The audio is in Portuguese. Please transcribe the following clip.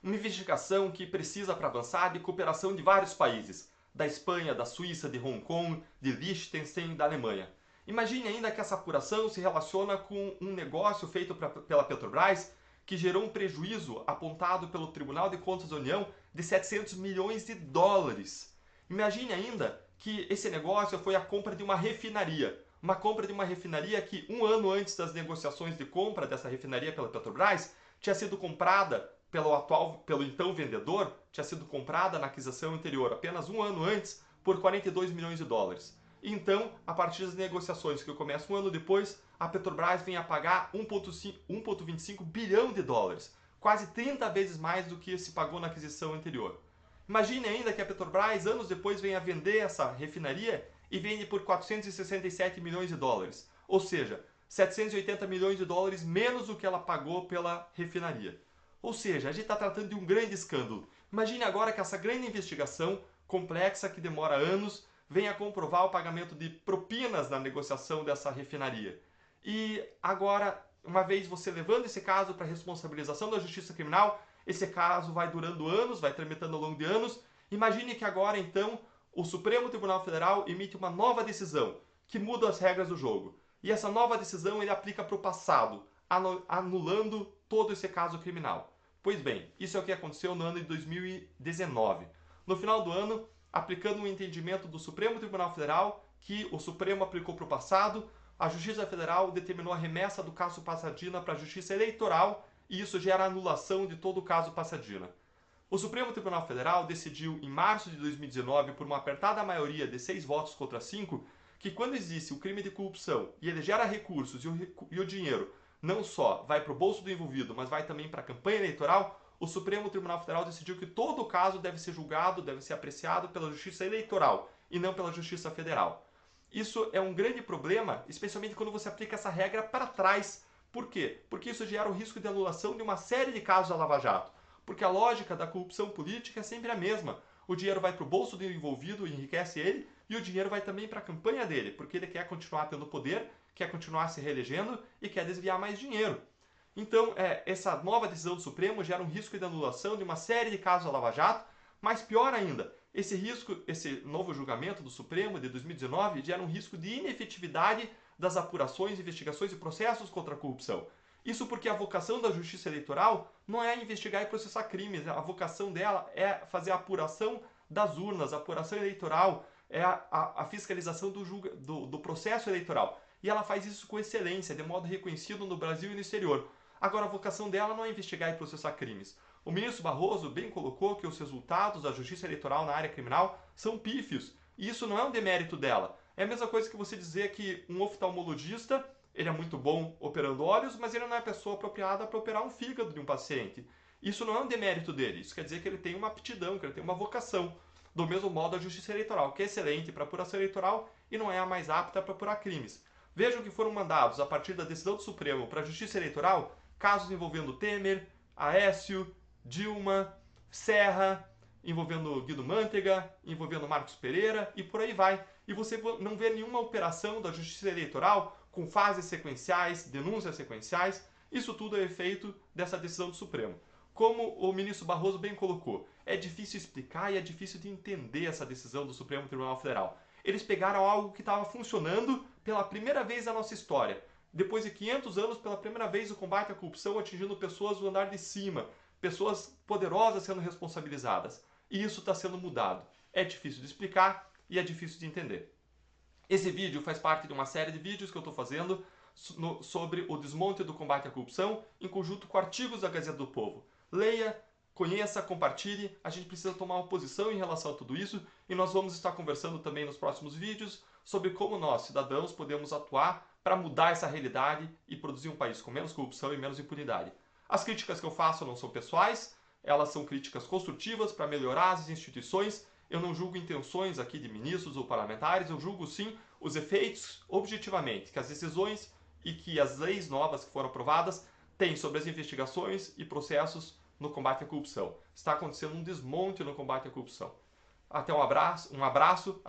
Uma investigação que precisa, para avançar, de cooperação de vários países, da Espanha, da Suíça, de Hong Kong, de Liechtenstein e da Alemanha. Imagine ainda que essa apuração se relaciona com um negócio feito pela Petrobras que gerou um prejuízo apontado pelo Tribunal de Contas da União de 700 milhões de dólares. Imagine ainda que esse negócio foi a compra de uma refinaria. Uma compra de uma refinaria que, um ano antes das negociações de compra dessa refinaria pela Petrobras, tinha sido comprada pelo então vendedor, tinha sido comprada na aquisição anterior, apenas um ano antes, por 42 milhões de dólares. Então, a partir das negociações que começam um ano depois, a Petrobras vem a pagar 1,25 bilhão de dólares, quase 30 vezes mais do que se pagou na aquisição anterior. Imagine ainda que a Petrobras, anos depois, venha a vender essa refinaria e vende por 467 milhões de dólares, ou seja, 780 milhões de dólares menos do que ela pagou pela refinaria. Ou seja, a gente está tratando de um grande escândalo. Imagine agora que essa grande investigação, complexa, que demora anos, venha a comprovar o pagamento de propinas na negociação dessa refinaria. E agora, uma vez você levando esse caso para a responsabilização da justiça criminal, esse caso vai durando anos, vai tramitando ao longo de anos. Imagine que agora, então, o Supremo Tribunal Federal emite uma nova decisão que muda as regras do jogo. E essa nova decisão ele aplica para o passado, anulando todo esse caso criminal. Pois bem, isso é o que aconteceu no ano de 2019. No final do ano, aplicando um entendimento do Supremo Tribunal Federal, que o Supremo aplicou para o passado, a Justiça Federal determinou a remessa do caso Passadina para a Justiça Eleitoral e isso gera a anulação de todo o caso Passadina. O Supremo Tribunal Federal decidiu, em março de 2019, por uma apertada maioria de 6 votos contra 5, que quando existe o crime de corrupção e ele gera recursos e o dinheiro não só vai para o bolso do envolvido, mas vai também para a campanha eleitoral, o Supremo Tribunal Federal decidiu que todo o caso deve ser julgado, deve ser apreciado pela Justiça Eleitoral e não pela Justiça Federal. Isso é um grande problema, especialmente quando você aplica essa regra para trás. Por quê? Porque isso gera o risco de anulação de uma série de casos da Lava Jato. Porque a lógica da corrupção política é sempre a mesma. O dinheiro vai para o bolso do envolvido, enriquece ele, e o dinheiro vai também para a campanha dele, porque ele quer continuar tendo poder, quer continuar se reelegendo e quer desviar mais dinheiro. Então, essa nova decisão do Supremo gera um risco de anulação de uma série de casos da Lava Jato, mas pior ainda, esse novo julgamento do Supremo de 2019 gera um risco de inefetividade das apurações, investigações e processos contra a corrupção. Isso porque a vocação da Justiça Eleitoral não é investigar e processar crimes, a vocação dela é fazer a apuração das urnas, a apuração eleitoral, é a fiscalização do processo eleitoral. E ela faz isso com excelência, de modo reconhecido no Brasil e no exterior. Agora, a vocação dela não é investigar e processar crimes. O ministro Barroso bem colocou que os resultados da justiça eleitoral na área criminal são pífios. E isso não é um demérito dela. É a mesma coisa que você dizer que um oftalmologista ele é muito bom operando olhos, mas ele não é a pessoa apropriada para operar um fígado de um paciente. Isso não é um demérito dele. Isso quer dizer que ele tem uma aptidão, que ele tem uma vocação. Do mesmo modo, a justiça eleitoral, que é excelente para apuração eleitoral e não é a mais apta para apurar crimes. Vejam que foram mandados, a partir da decisão do Supremo para a Justiça Eleitoral, casos envolvendo Temer, Aécio, Dilma, Serra, envolvendo Guido Mantega, envolvendo Marcos Pereira e por aí vai. E você não vê nenhuma operação da Justiça Eleitoral com fases sequenciais, denúncias sequenciais. Isso tudo é efeito dessa decisão do Supremo. Como o ministro Barroso bem colocou, é difícil explicar e é difícil de entender essa decisão do Supremo Tribunal Federal. Eles pegaram algo que estava funcionando pela primeira vez na nossa história. Depois de 500 anos, pela primeira vez, o combate à corrupção atingindo pessoas do andar de cima, pessoas poderosas sendo responsabilizadas. E isso está sendo mudado. É difícil de explicar e é difícil de entender. Esse vídeo faz parte de uma série de vídeos que eu estou fazendo sobre o desmonte do combate à corrupção, em conjunto com artigos da Gazeta do Povo. Leia, conheça, compartilhe, a gente precisa tomar uma posição em relação a tudo isso e nós vamos estar conversando também nos próximos vídeos sobre como nós, cidadãos, podemos atuar para mudar essa realidade e produzir um país com menos corrupção e menos impunidade. As críticas que eu faço não são pessoais, elas são críticas construtivas para melhorar as instituições. Eu não julgo intenções aqui de ministros ou parlamentares, eu julgo sim os efeitos objetivamente que as decisões e que as leis novas que foram aprovadas têm sobre as investigações e processos no combate à corrupção. Está acontecendo um desmonte no combate à corrupção. Até um abraço.